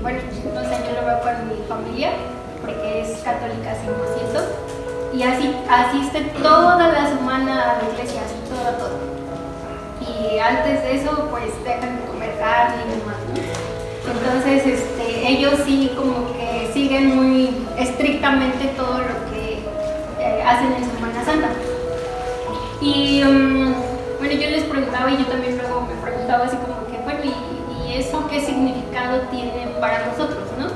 bueno, no sé, yo lo veo con mi familia, porque es católica 100%, y asiste toda la semana a la iglesia, así todo. Y antes de eso, pues dejan de comer carne y demás, ¿no? Entonces, ellos sí como que siguen muy estrictamente todo lo que hacen en Semana Santa. Y bueno, yo les preguntaba, y yo también luego me preguntaba así como que, bueno, ¿y eso qué significado tiene para nosotros, no?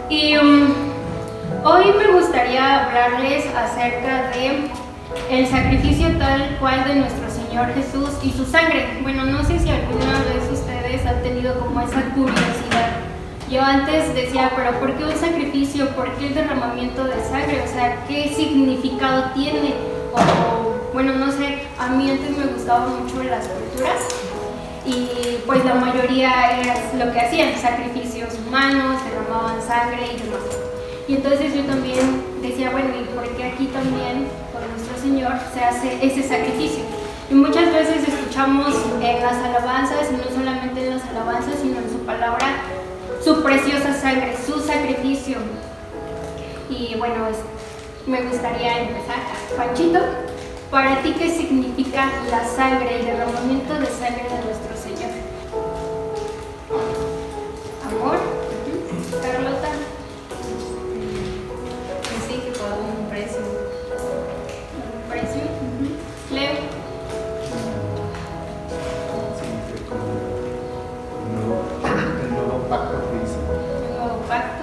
Y hoy me gustaría hablarles acerca de el sacrificio tal cual de nuestro Señor Jesús y su sangre. Bueno, no sé si alguna vez ustedes han tenido como esa curiosidad. Yo antes decía, pero ¿por qué un sacrificio? ¿Por qué el derramamiento de sangre? O sea, ¿qué significado tiene? O, bueno, no sé, a mí antes me gustaban mucho las culturas y pues la mayoría era lo que hacían, sacrificios humanos, derramaban sangre y demás. Y entonces yo también decía, bueno, ¿y por qué aquí también con nuestro Señor se hace ese sacrificio? Y muchas veces escuchamos en las alabanzas, y no solamente en las alabanzas, sino en su palabra, su preciosa sangre, su sacrificio. Y bueno, me gustaría empezar. Panchito, ¿para ti qué significa la sangre, el derramamiento de sangre de nuestro Señor? Amor. Carlota. Sí, que pagó un precio. ¿Un precio? Leo. Significa como el nuevo pacto que hizo. Un nuevo pacto.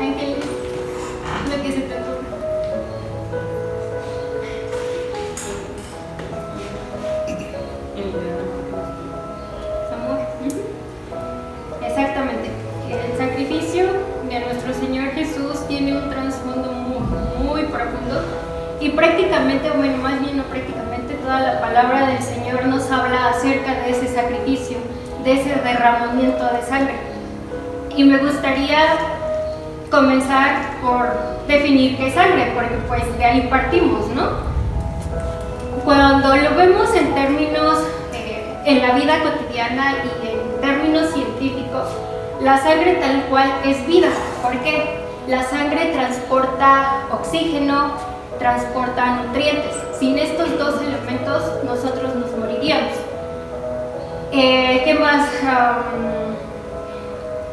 Ángeles, lo que se te ocurre. Amor. Exactamente. El sacrificio de nuestro Señor Jesús tiene un trasfondo muy profundo y prácticamente, bueno, más bien no prácticamente, toda la palabra del Señor nos habla acerca de ese sacrificio, de ese derramamiento de sangre. Y me gustaría comenzar por definir qué es sangre, porque pues de ahí partimos, ¿no? Cuando lo vemos en términos, en la vida cotidiana y en términos científicos, la sangre tal cual es vida. ¿Por qué? La sangre transporta oxígeno, transporta nutrientes. Sin estos dos elementos nosotros nos moriríamos. ¿Qué más?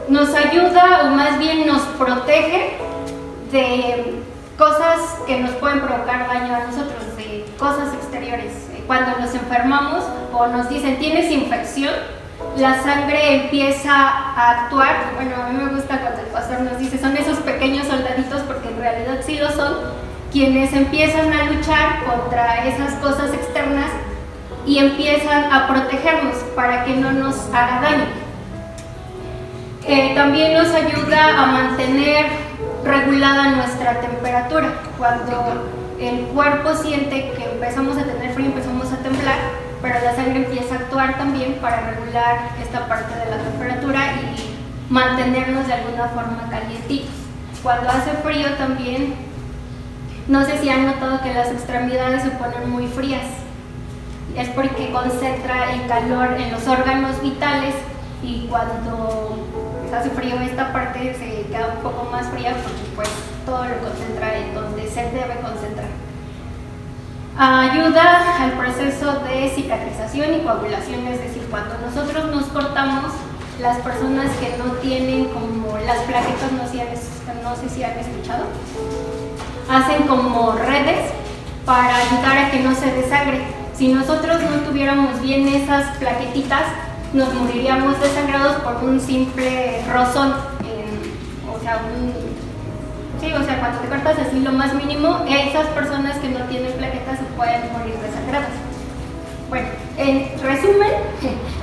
Nos ayuda, o más bien nos protege de cosas que nos pueden provocar daño a nosotros, de cosas exteriores. Cuando nos enfermamos o nos dicen tienes infección, la sangre empieza a actuar. Bueno, a mí me gusta cuando el pastor nos dice son esos pequeños soldaditos, porque en realidad sí lo son, quienes empiezan a luchar contra esas cosas externas y empiezan a protegernos para que no nos haga daño. También nos ayuda a mantener regulada nuestra temperatura. Cuando el cuerpo siente que empezamos a tener frío, empezamos a temblar, pero la sangre empieza a actuar también para regular esta parte de la temperatura y mantenernos de alguna forma calientitos. Cuando hace frío también, no sé si han notado que las extremidades se ponen muy frías. Es porque concentra el calor en los órganos vitales y cuando hace frío esta parte se queda un poco más fría porque pues todo lo concentra en donde se debe concentrar. Ayuda al proceso de cicatrización y coagulación, es decir, cuando nosotros nos cortamos, las personas que no tienen como las plaquetas, no sé si han escuchado, hacen como redes para ayudar a que no se desangre. Si nosotros no tuviéramos bien esas plaquetitas, nos moriríamos desangrados por un simple rozón, o sea, cuando te cortas así lo más mínimo, esas personas que no tienen plaquetas se pueden morir desangradas. Bueno, en resumen,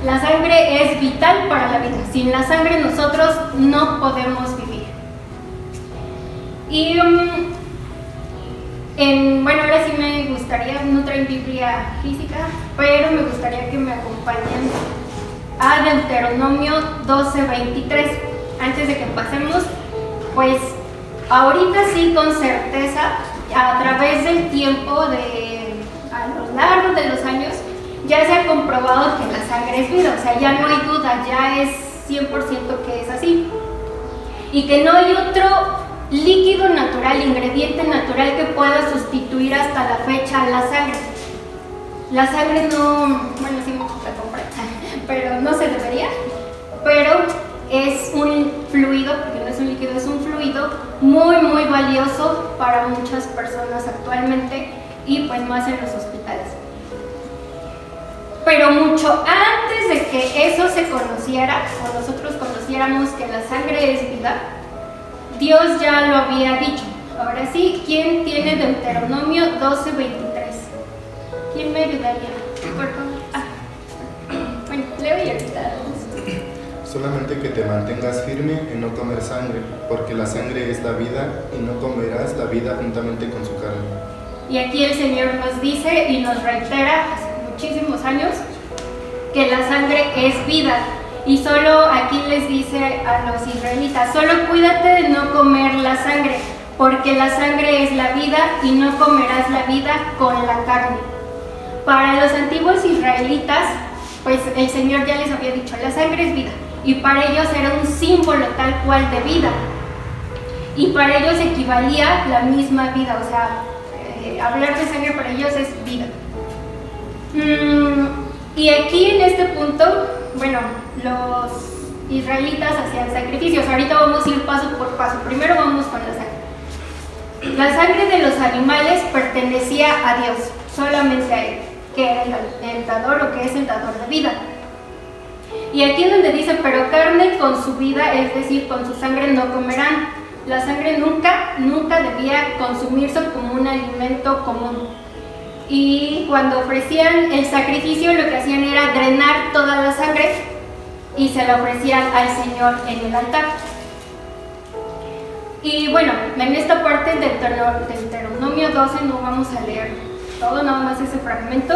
la sangre es vital para la vida. Sin la sangre nosotros no podemos vivir. Y bueno, ahora sí me gustaría, no traen Biblia física, pero me gustaría que me acompañen a Deuteronomio 12:23. Antes de que pasemos, pues ahorita sí con certeza, a través del tiempo, a lo largo de los años, ya se ha comprobado que la sangre es vida, o sea, ya no hay duda, ya es 100% que es así. Y que no hay otro líquido natural, ingrediente natural que pueda sustituir hasta la fecha a la sangre. La sangre no, bueno, sí me gusta comprar, pero no se debería, pero es un fluido, porque no es un líquido, es un fluido muy, muy valioso para muchas personas actualmente y pues más en los hospitales. Pero mucho antes de que eso se conociera, o nosotros conociéramos que la sangre es vida, Dios ya lo había dicho. Ahora sí, ¿quién tiene Deuteronomio 12:23? ¿Quién me ayudaría? Por favor. Bueno, leo y ahorita. Solamente que te mantengas firme en no comer sangre, porque la sangre es la vida y no comerás la vida juntamente con su carne. Y aquí el Señor nos dice y nos reitera hace muchísimos años que la sangre es vida. Y solo aquí les dice a los israelitas, solo cuídate de no comer la sangre, porque la sangre es la vida y no comerás la vida con la carne. Para los antiguos israelitas, pues el Señor ya les había dicho, la sangre es vida. Y para ellos era un símbolo tal cual de vida. Y para ellos equivalía la misma vida, o sea, hablar de sangre para ellos es vida. Y aquí en este punto, bueno, los israelitas hacían sacrificios. Ahorita vamos a ir paso por paso. Primero vamos con la sangre. La sangre de los animales pertenecía a Dios, solamente a Él, que era el dador o que es el dador de vida. Y aquí es donde dice, pero carne con su vida, es decir, con su sangre no comerán. La sangre nunca debía consumirse como un alimento común. Y cuando ofrecían el sacrificio, lo que hacían era drenar toda la sangre y se la ofrecían al Señor en el altar. Y bueno, en esta parte del Deuteronomio 12 no vamos a leer todo, nada más ese fragmento,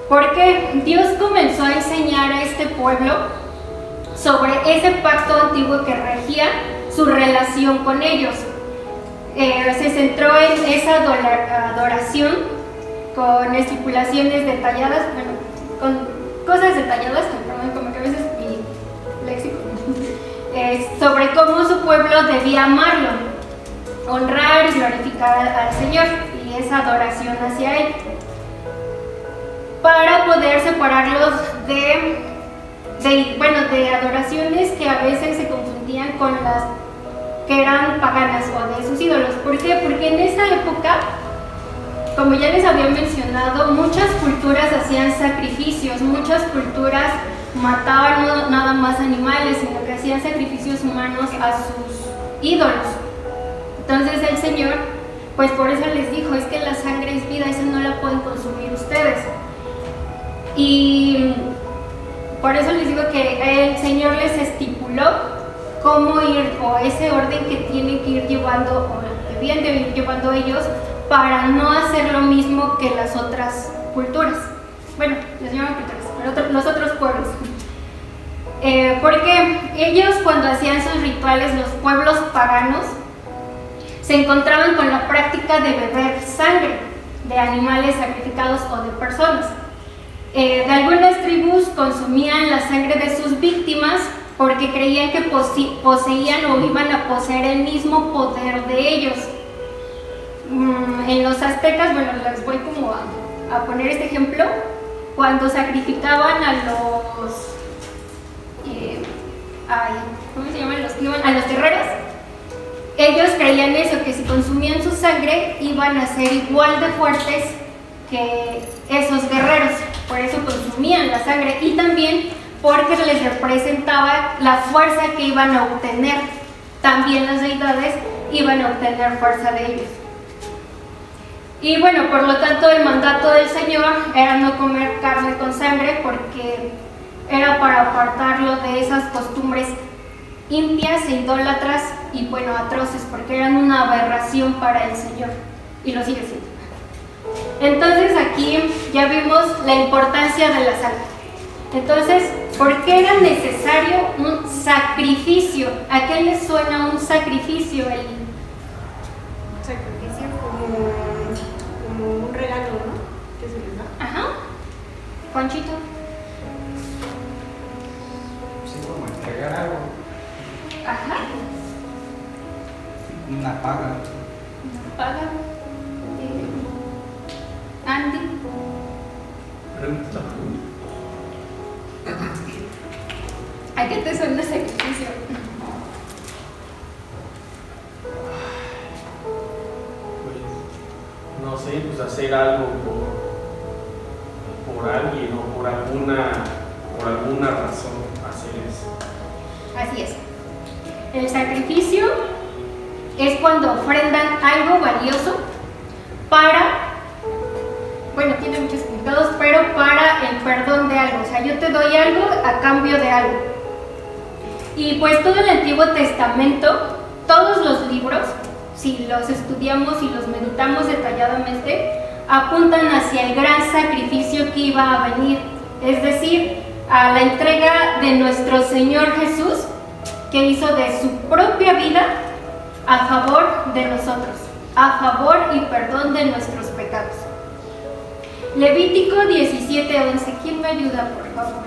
porque Dios comenzó a enseñar a este pueblo sobre ese pacto antiguo que regía su relación con ellos. Se centró en esa adoración con estipulaciones detalladas, bueno, con cosas detalladas, perdón, como que a veces mi léxico, sobre cómo su pueblo debía amarlo, honrar y glorificar al Señor y esa adoración hacia Él, para poder separarlos de adoraciones que a veces se confundían con las que eran paganas o de sus ídolos. ¿Por qué? Porque en esa época, como ya les había mencionado, muchas culturas hacían sacrificios, muchas culturas mataban no nada más animales, sino que hacían sacrificios humanos a sus ídolos. Entonces el Señor, pues por eso les dijo, es que la sangre es vida, esa no la pueden consumir ustedes. Y por eso les digo que el Señor les estipuló cómo ir, o ese orden que tienen que ir llevando, o debían de ir llevando ellos, para no hacer lo mismo que las otras culturas. Bueno, les llaman culturas, pero los otros pueblos. Porque ellos, cuando hacían sus rituales, los pueblos paganos, se encontraban con la práctica de beber sangre de animales sacrificados o de personas. De algunas tribus consumían la sangre de sus víctimas porque creían que poseían o iban a poseer el mismo poder de ellos. En los aztecas, bueno, les voy como a poner este ejemplo, cuando sacrificaban a los, ¿cómo se llaman? A los guerreros, ellos creían eso, que si consumían su sangre iban a ser igual de fuertes que esos guerreros, por eso consumían la sangre y también porque les representaba la fuerza que iban a obtener. También las deidades iban a obtener fuerza de ellos. Y bueno, por lo tanto el mandato del Señor era no comer carne con sangre porque era para apartarlo de esas costumbres impias e idólatras y bueno, atroces, porque eran una aberración para el Señor y lo sigue siendo. Entonces aquí ya vimos la importancia de la sangre. Entonces, ¿por qué era necesario un sacrificio? ¿A qué les suena un sacrificio? Sacrificio como un regalo, ¿no? Que se les da. Ajá. Juanchito. Sí, como entregar algo, Ajá. una paga. Paga. Andy. ¿A qué te suena sacrificio? Pues, no sé, pues hacer algo por alguien o por alguna razón hacer eso. Así es. El sacrificio es cuando ofrendan algo valioso para, bueno, tiene muchos significados, pero para el perdón de algo. O sea, yo te doy algo a cambio de algo. Y pues todo el Antiguo Testamento, todos los libros, si los estudiamos y los meditamos detalladamente, apuntan hacia el gran sacrificio que iba a venir. Es decir, a la entrega de nuestro Señor Jesús, que hizo de su propia vida a favor de nosotros, a favor y perdón de nuestros pecados. Levítico 17:11. ¿Quién me ayuda, por favor?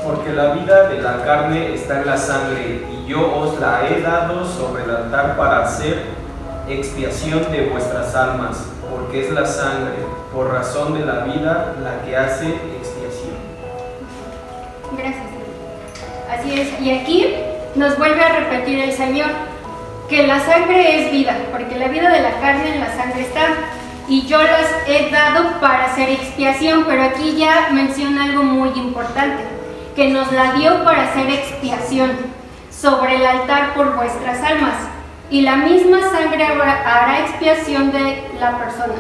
Porque la vida de la carne está en la sangre, y yo os la he dado sobre el altar para hacer expiación de vuestras almas, porque es la sangre, por razón de la vida, la que hace expiación. Gracias. Así es. Y aquí nos vuelve a repetir el Señor que la sangre es vida, porque la vida de la carne en la sangre está. Y yo las he dado para hacer expiación, pero aquí ya menciona algo muy importante, que nos la dio para hacer expiación sobre el altar por vuestras almas, y la misma sangre hará expiación de la persona.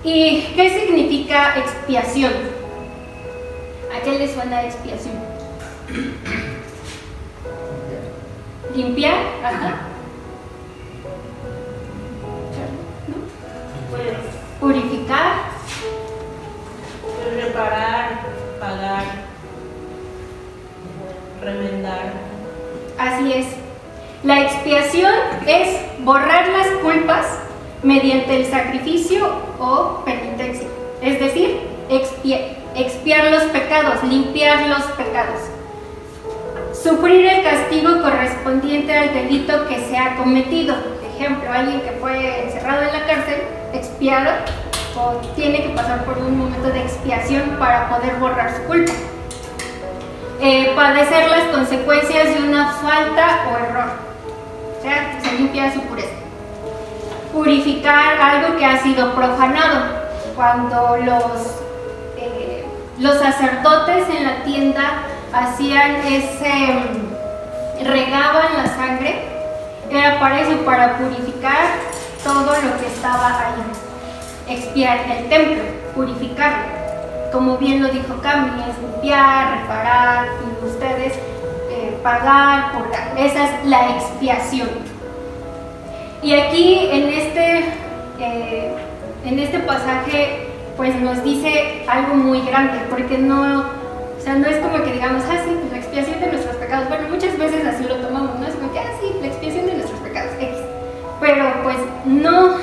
¿Y qué significa expiación? ¿A qué le suena expiación? Limpiar, ajá. ¿No? Pues Purificar, reparar, pagar, remendar. así es. La expiación es borrar las culpas mediante el sacrificio o penitencia, es decir, expiar los pecados, limpiar los pecados. Sufrir el castigo correspondiente al delito que se ha cometido. Por ejemplo, alguien que fue encerrado en la cárcel, expiado, o tiene que pasar por un momento de expiación para poder borrar su culpa. Padecer las consecuencias de una falta o error. O sea, se limpia su pureza. Purificar algo que ha sido profanado. Cuando los sacerdotes en la tienda hacían regaban la sangre, era para eso, para purificar todo lo que estaba ahí. Expiar el templo, purificarlo. Como bien lo dijo Cami, es limpiar, reparar, y ustedes pagar, purgar. Esa es la expiación. Y aquí en este pasaje pues nos dice algo muy grande, porque no es como que digamos, sí, pues la expiación de nuestros pecados. Bueno, muchas veces así lo tomamos, ¿no? Es como que, sí, la expiación de nuestros pecados, X. Pero pues no,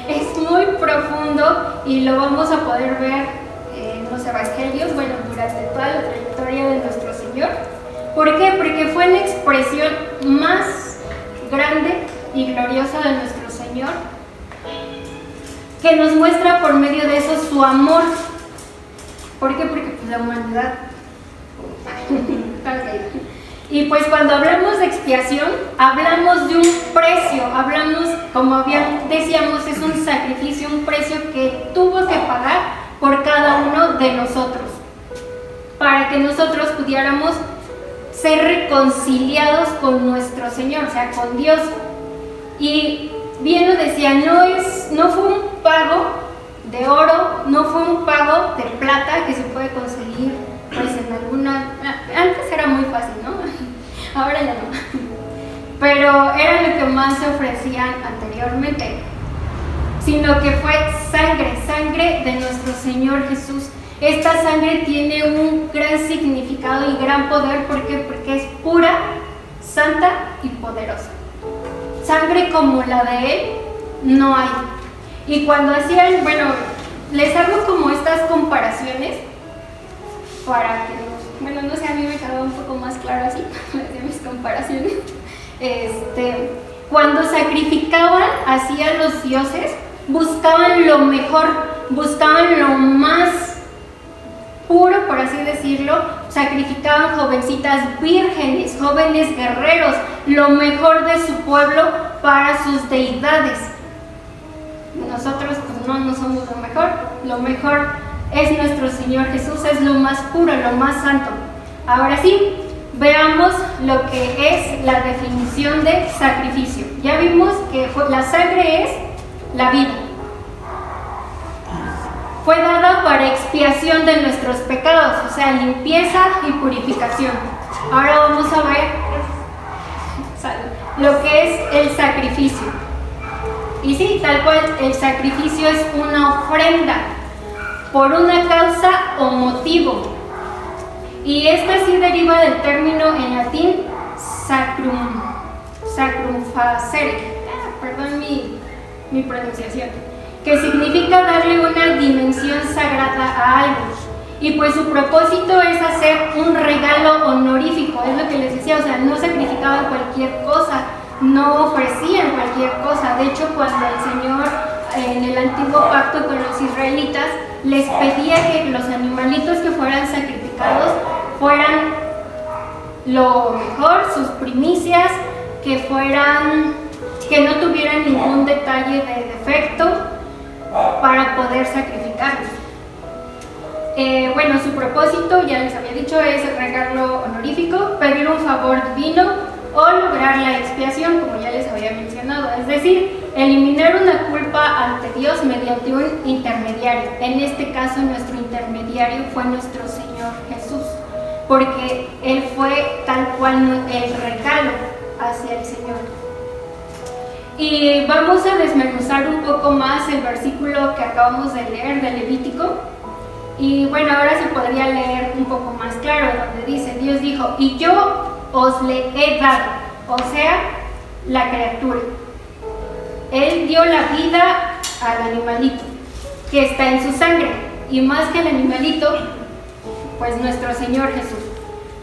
es muy profundo y lo vamos a poder ver en los evangelios, bueno, durante toda la trayectoria de nuestro Señor. ¿Por qué? Porque fue la expresión más grande y gloriosa de nuestro Señor, que nos muestra por medio de eso su amor. ¿Por qué? Porque pues la humanidad y pues cuando hablamos de expiación, hablamos de un precio, hablamos, como bien decíamos, es un sacrificio, un precio que tuvo que pagar por cada uno de nosotros, para que nosotros pudiéramos ser reconciliados con nuestro Señor, o sea, con Dios. Y bien lo decía, no fue un pago de oro, no fue un pago de plata que se puede conseguir pues en alguna... Antes era muy fácil, ¿no? Ahora ya no. Pero era lo que más se ofrecían anteriormente. sino que fue sangre de nuestro Señor Jesús. Esta sangre tiene un gran significado y gran poder. ¿Por qué? Porque es pura, santa y poderosa. Sangre como la de Él no hay. Y cuando hacían, bueno, les hago como estas comparaciones para que, bueno, no sé, a mí me quedaba un poco más claro así, hacía mis comparaciones. Cuando sacrificaban hacia los dioses, buscaban lo mejor, buscaban lo más puro, por así decirlo. Sacrificaban jovencitas vírgenes, jóvenes guerreros, lo mejor de su pueblo para sus deidades. Nosotros pues no somos lo mejor es nuestro Señor Jesús, es lo más puro, lo más santo. Ahora sí, veamos lo que es la definición de sacrificio. Ya vimos que la sangre es la vida. Fue dada para expiación de nuestros pecados, o sea, limpieza y purificación. Ahora vamos a ver lo que es el sacrificio. Y sí, tal cual, el sacrificio es una ofrenda por una causa o motivo. Y esta sí deriva del término en latín sacrum facere, perdón mi pronunciación, que significa darle una dimensión sagrada a algo. Y pues su propósito es hacer un regalo honorífico, es lo que les decía, o sea, no sacrificaban cualquier cosa, no ofrecían cualquier cosa. De hecho, cuando el Señor en el antiguo pacto con los israelitas les pedía que los animalitos que fueran sacrificados fueran lo mejor, sus primicias, que no tuvieran ningún detalle de defecto para poder sacrificarlos. Bueno, su propósito, ya les había dicho, es el regalo honorífico, pedir un favor divino o lograr la expiación, como ya les había mencionado, es decir, eliminar una culpa ante Dios mediante un intermediario. En este caso, nuestro intermediario fue nuestro Señor Jesús, porque Él fue tal cual el regalo hacia el Señor. Y vamos a desmenuzar un poco más el versículo que acabamos de leer de Levítico. Y bueno, ahora se podría leer un poco más claro, donde dice, Dios dijo, y yo os le he dado, o sea, la criatura. Él dio la vida al animalito, que está en su sangre, y más que el animalito, pues nuestro Señor Jesús,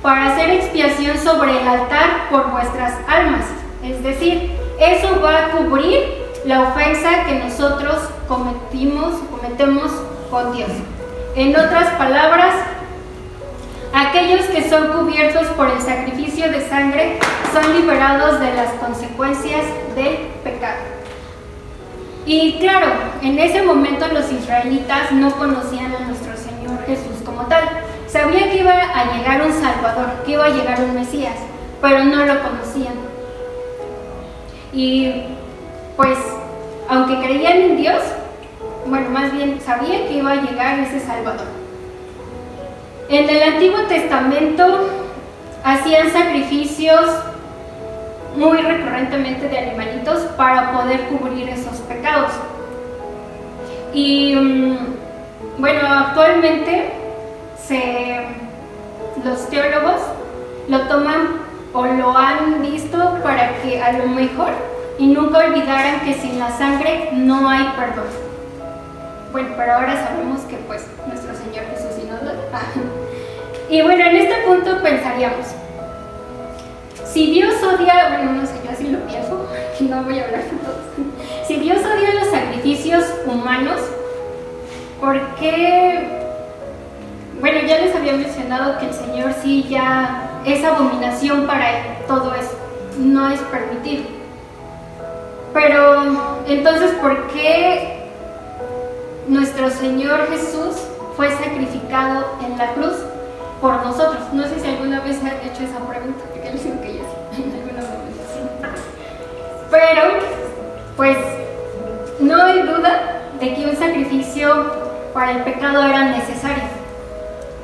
para hacer expiación sobre el altar por vuestras almas. Es decir, eso va a cubrir la ofensa que nosotros cometemos con Dios. En otras palabras, aquellos que son cubiertos por el sacrificio de sangre son liberados de las consecuencias del pecado. Y claro, en ese momento los israelitas no conocían a nuestro Señor Jesús como tal. Sabían que iba a llegar un Salvador, que iba a llegar un Mesías, pero no lo conocían. Y pues, aunque creían en Dios, bueno, más bien sabían que iba a llegar ese Salvador. En el Antiguo Testamento hacían sacrificios muy recurrentemente de animalitos para poder cubrir esos pecados. Y bueno, actualmente los teólogos lo toman o lo han visto para que a lo mejor y nunca olvidaran que sin la sangre no hay perdón. Bueno, pero ahora sabemos que pues nuestro Señor Jesús sí nos lo da. Y bueno, en este punto pensaríamos, si Dios odia, bueno, no sé, yo así lo pienso, no voy a hablar de todos. Si Dios odia los sacrificios humanos, ¿por qué? Bueno, ya les había mencionado que el Señor sí ya es abominación para Él, todo eso, no es permitido. Pero, entonces, ¿por qué nuestro Señor Jesús fue sacrificado en la cruz por nosotros? No sé si alguna vez han hecho esa pregunta, porque les digo que yo sí, en algunos momentos sí. Pero, pues, no hay duda de que un sacrificio para el pecado era necesario,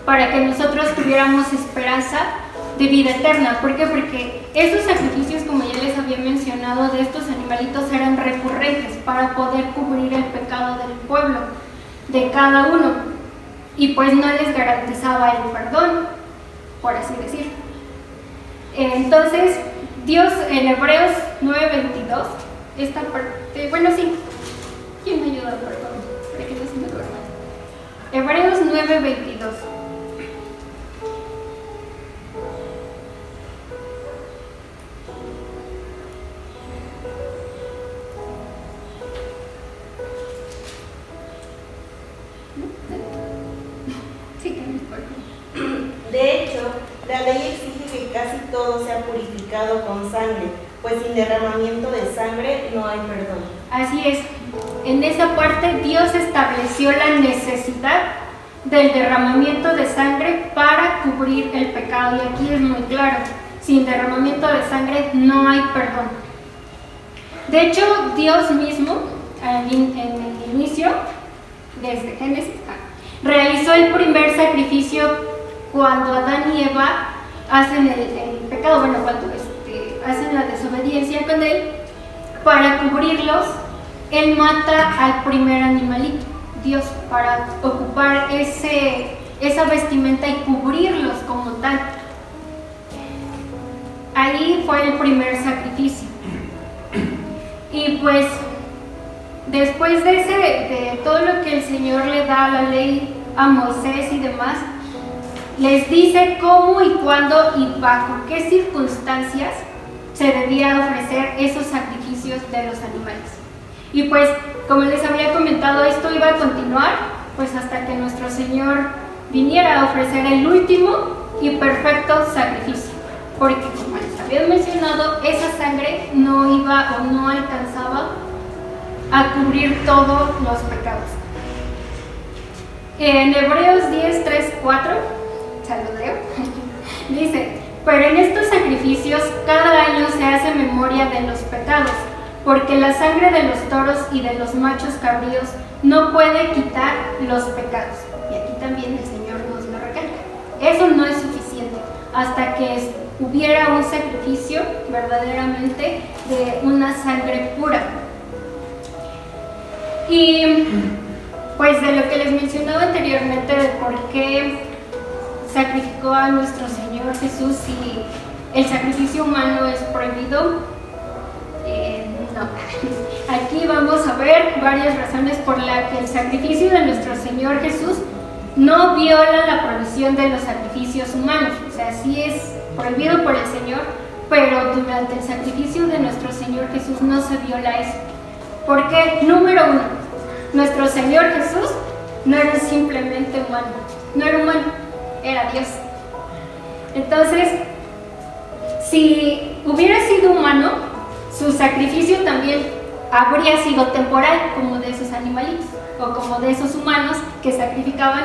para que nosotros tuviéramos esperanza de vida eterna. ¿Por qué? Porque esos sacrificios, como ya les había mencionado, de estos animalitos eran recurrentes para poder cubrir el pecado del pueblo, de cada uno, y pues no les garantizaba el perdón, por así decir. Entonces, Dios en Hebreos 9:22, esta parte, bueno, sí, ¿quién me ayuda, por favor? Para que no se me duerma. Hebreos 9:22. Sí, que me acuerdo. De hecho, la ley exige que casi todo sea purificado con sangre, pues sin derramamiento de sangre no hay perdón. Así es, en esa parte Dios estableció la necesidad del derramamiento de sangre para cubrir el pecado, y aquí es muy claro, sin derramamiento de sangre no hay perdón. De hecho, Dios mismo, en el inicio, desde Génesis, realizó el primer sacrificio cuando Adán y Eva hacen el pecado, bueno, cuando hacen la desobediencia con él. Para cubrirlos, él mata al primer animalito, Dios, para ocupar esa vestimenta y cubrirlos como tal. Ahí fue el primer sacrificio. Y pues después de todo lo que el Señor le da a la ley a Moisés y demás, les dice cómo y cuándo y bajo qué circunstancias se debía ofrecer esos sacrificios de los animales. Y pues, como les había comentado, esto iba a continuar pues hasta que nuestro Señor viniera a ofrecer el último y perfecto sacrificio, porque como les había mencionado, esa sangre no iba o no alcanzaba a cubrir todos los pecados. En Hebreos 10, 3, 4, se lo leo, dice: pero en estos sacrificios cada año se hace memoria de los pecados, porque la sangre de los toros y de los machos cabríos no puede quitar los pecados. Y aquí también el Señor nos lo recalca. Eso no es suficiente hasta que hubiera un sacrificio verdaderamente de una sangre pura. Y pues de lo que les mencionaba anteriormente, de por qué sacrificó a nuestro Señor Jesús si el sacrificio humano es prohibido, no. Aquí vamos a ver varias razones por las que el sacrificio de nuestro Señor Jesús no viola la provisión de los sacrificios humanos. O sea, sí es prohibido por el Señor, pero durante el sacrificio de nuestro Señor Jesús no se viola eso. Porque, número uno, nuestro Señor Jesús no era simplemente humano, no era humano, era Dios. Entonces, si hubiera sido humano, su sacrificio también habría sido temporal, como de esos animalitos, o como de esos humanos que sacrificaban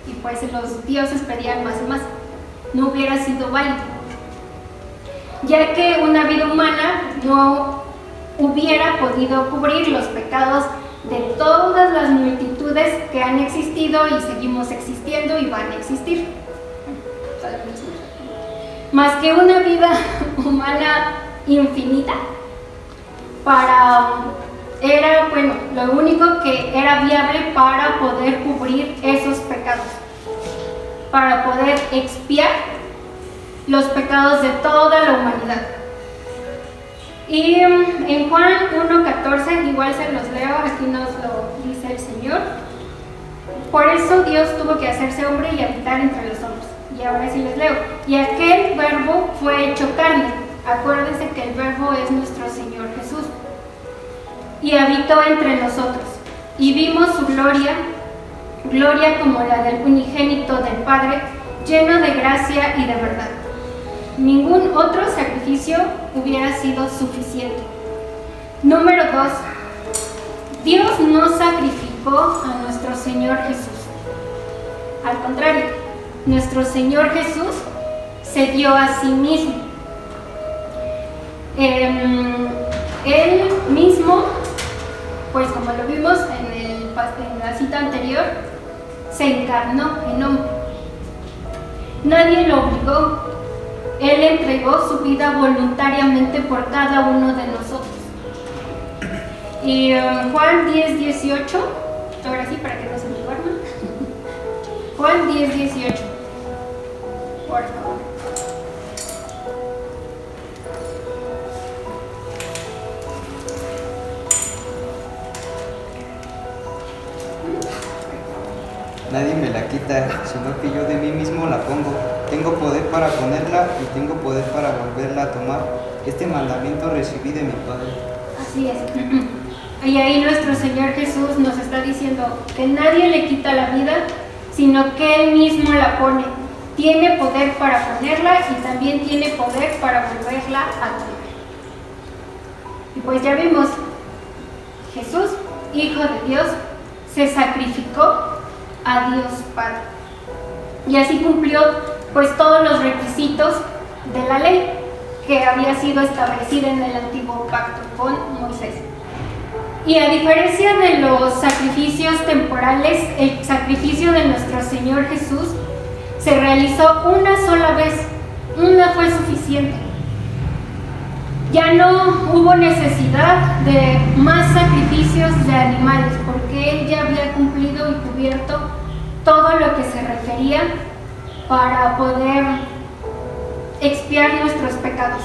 y pues los dioses pedían más y más. No hubiera sido válido, ya que una vida humana no hubiera podido cubrir los pecados de todas las multitudes que han existido y seguimos existiendo y van a existir. Más que una vida humana infinita, era, bueno, lo único que era viable para poder cubrir esos pecados, para poder expiar los pecados de toda la humanidad. Y en Juan 1:14, igual se los leo, aquí nos lo dice el Señor: por eso Dios tuvo que hacerse hombre y habitar entre los hombres. Y ahora sí les leo: y aquel verbo fue hecho carne. Acuérdense que el verbo es nuestro Señor Jesús. Y habitó entre nosotros. Y vimos su gloria, gloria como la del unigénito del Padre, lleno de gracia y de verdad. Ningún otro sacrificio hubiera sido suficiente. Número 2. Dios no sacrificó a nuestro Señor Jesús. Al contrario, nuestro Señor Jesús se dio a sí mismo. Él mismo, pues como lo vimos en la cita anterior, se encarnó en hombre. Nadie lo obligó, Él entregó su vida voluntariamente por cada uno de nosotros. Y Juan 10:18, ahora sí, para que no se me duerman. Juan 10:18, por favor. Nadie me la quita, sino que yo de mí mismo la pongo. Tengo poder para ponerla y tengo poder para volverla a tomar. Este mandamiento recibí de mi Padre. Así es. Y ahí nuestro Señor Jesús nos está diciendo que nadie le quita la vida, sino que Él mismo la pone. Tiene poder para ponerla y también tiene poder para volverla a tomar. Y pues ya vimos, Jesús, Hijo de Dios, se sacrificó a Dios Padre. Y así cumplió pues todos los requisitos de la ley que había sido establecida en el antiguo pacto con Moisés. Y a diferencia de los sacrificios temporales, el sacrificio de nuestro Señor Jesús se realizó una sola vez. Una fue suficiente. Ya no hubo necesidad de más sacrificios de animales, porque Él ya había cumplido y cubierto todo lo que se requería para poder expiar nuestros pecados.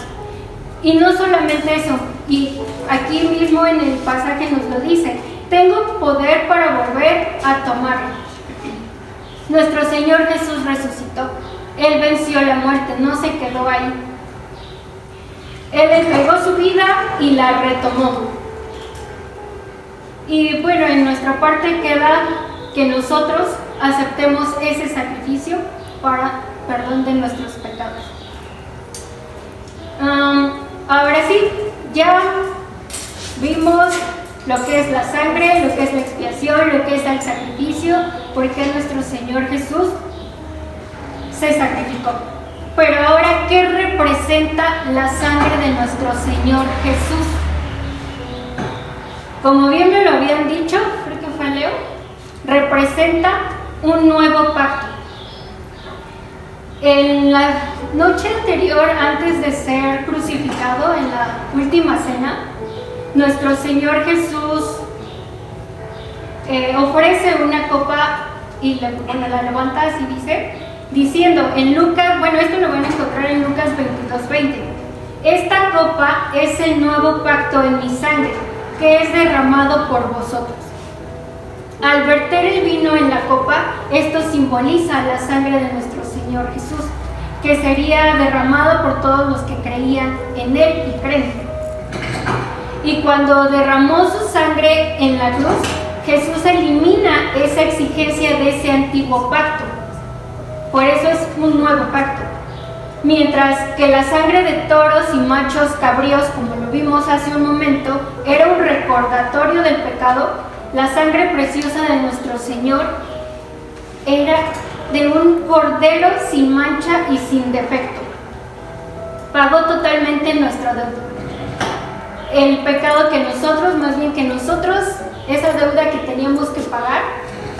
Y no solamente eso, y aquí mismo en el pasaje nos lo dice, tengo poder para volver a tomarlo. Nuestro Señor Jesús resucitó, Él venció la muerte, no se quedó ahí. Él entregó su vida y la retomó. Y bueno, en nuestra parte queda que nosotros aceptemos ese sacrificio para perdón de nuestros pecados. Ahora sí, ya vimos lo que es la sangre, lo que es la expiación, lo que es el sacrificio, porque nuestro Señor Jesús se sacrificó. Pero ahora, ¿qué representa la sangre de nuestro Señor Jesús? Como bien me lo habían dicho, creo que fue Leo, representa un nuevo pacto. En la noche anterior, antes de ser crucificado, en la última cena, nuestro Señor Jesús ofrece una copa y la levanta así diciendo en Lucas, bueno, esto lo van a encontrar en Lucas 22:20. Esta copa es el nuevo pacto en mi sangre, que es derramado por vosotros. Al verter el vino en la copa, esto simboliza la sangre de nuestro Señor Jesús, que sería derramado por todos los que creían en Él y creen. Y cuando derramó su sangre en la cruz, Jesús elimina esa exigencia de ese antiguo pacto. Por eso es un nuevo pacto. Mientras que la sangre de toros y machos cabríos, como lo vimos hace un momento, era un recordatorio del pecado, la sangre preciosa de nuestro Señor era de un cordero sin mancha y sin defecto. Pagó totalmente nuestra deuda. El pecado que nosotros, esa deuda que teníamos que pagar,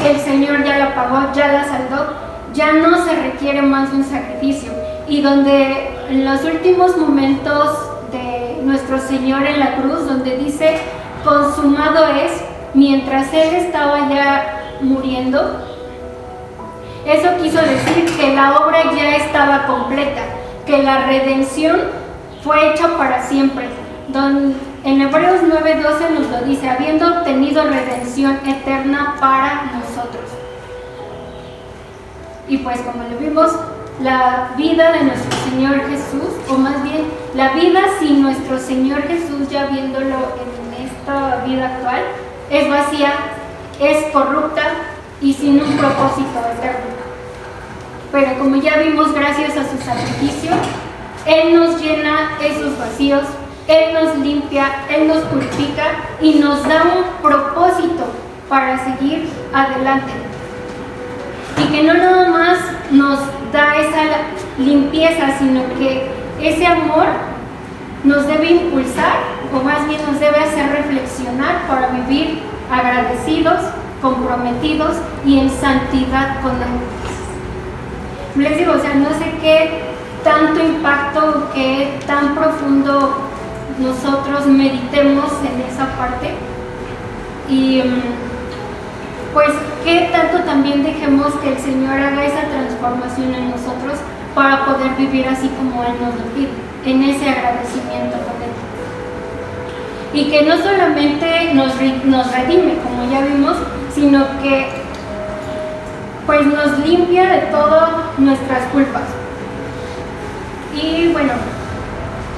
el Señor ya la pagó, ya la saldó. Ya no se requiere más de un sacrificio. Y donde en los últimos momentos de nuestro Señor en la cruz, donde dice, consumado es, mientras Él estaba ya muriendo, eso quiso decir que la obra ya estaba completa, que la redención fue hecha para siempre. En Hebreos 9:12 nos lo dice, habiendo obtenido redención eterna para nosotros. Y pues como lo vimos, la vida de nuestro Señor Jesús, o más bien la vida sin nuestro Señor Jesús, ya viéndolo en esta vida actual, es vacía, es corrupta y sin un propósito eterno. Pero como ya vimos, gracias a su sacrificio, Él nos llena esos vacíos, Él nos limpia, Él nos purifica y nos da un propósito para seguir adelante. Y que no nada más nos da esa limpieza, sino que ese amor nos debe impulsar, o más bien nos debe hacer reflexionar para vivir agradecidos, comprometidos y en santidad con Él. Les digo, o sea, no sé qué tanto impacto, que tan profundo nosotros meditemos en esa parte y pues que tanto también dejemos que el Señor haga esa transformación en nosotros para poder vivir así como Él nos lo pide, en ese agradecimiento con Él. Y que no solamente nos redime, como ya vimos, sino que pues nos limpia de todas nuestras culpas. Y bueno,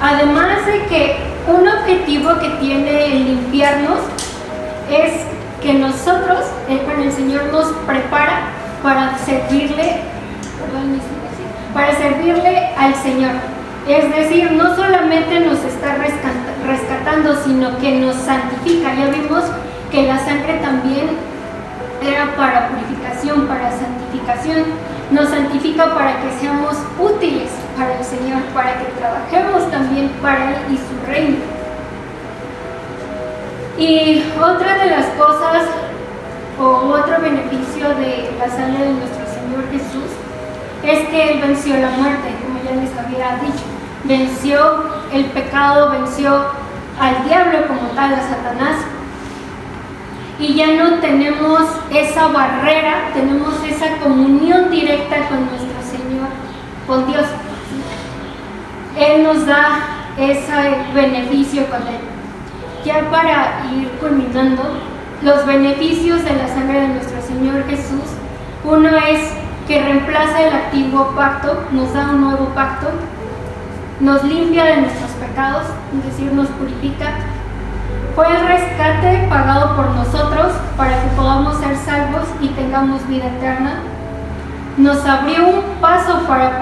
además de que un objetivo que tiene el limpiarnos es que nosotros, el Señor nos prepara para servirle, para servirle al Señor. Es decir, no solamente nos está rescatando, sino que nos santifica. Ya vimos que la sangre también era para purificación, para santificación. Nos santifica para que seamos útiles para el Señor, para que trabajemos también para Él y su reino. Y otra de las cosas, o otro beneficio de la sangre de nuestro Señor Jesús, es que Él venció la muerte, como ya les había dicho. Venció el pecado, venció al diablo como tal, a Satanás. Y ya no tenemos esa barrera, tenemos esa comunión directa con nuestro Señor, con Dios. Él nos da ese beneficio con Él. Ya para ir culminando, los beneficios de la sangre de nuestro Señor Jesús, uno es que reemplaza el antiguo pacto, nos da un nuevo pacto, nos limpia de nuestros pecados, es decir, nos purifica. Fue el rescate pagado por nosotros para que podamos ser salvos y tengamos vida eterna. Nos abrió un paso para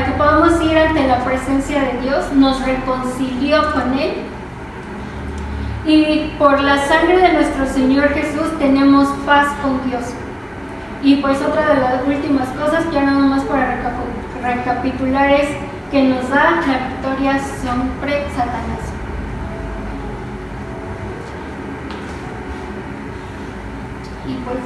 que podamos ir ante la presencia de Dios, nos reconcilió con Él. Y por la sangre de nuestro Señor Jesús tenemos paz con Dios. Y pues otra de las últimas cosas, ya nada más para recapitular, es que nos da la victoria sobre Satanás. Y pues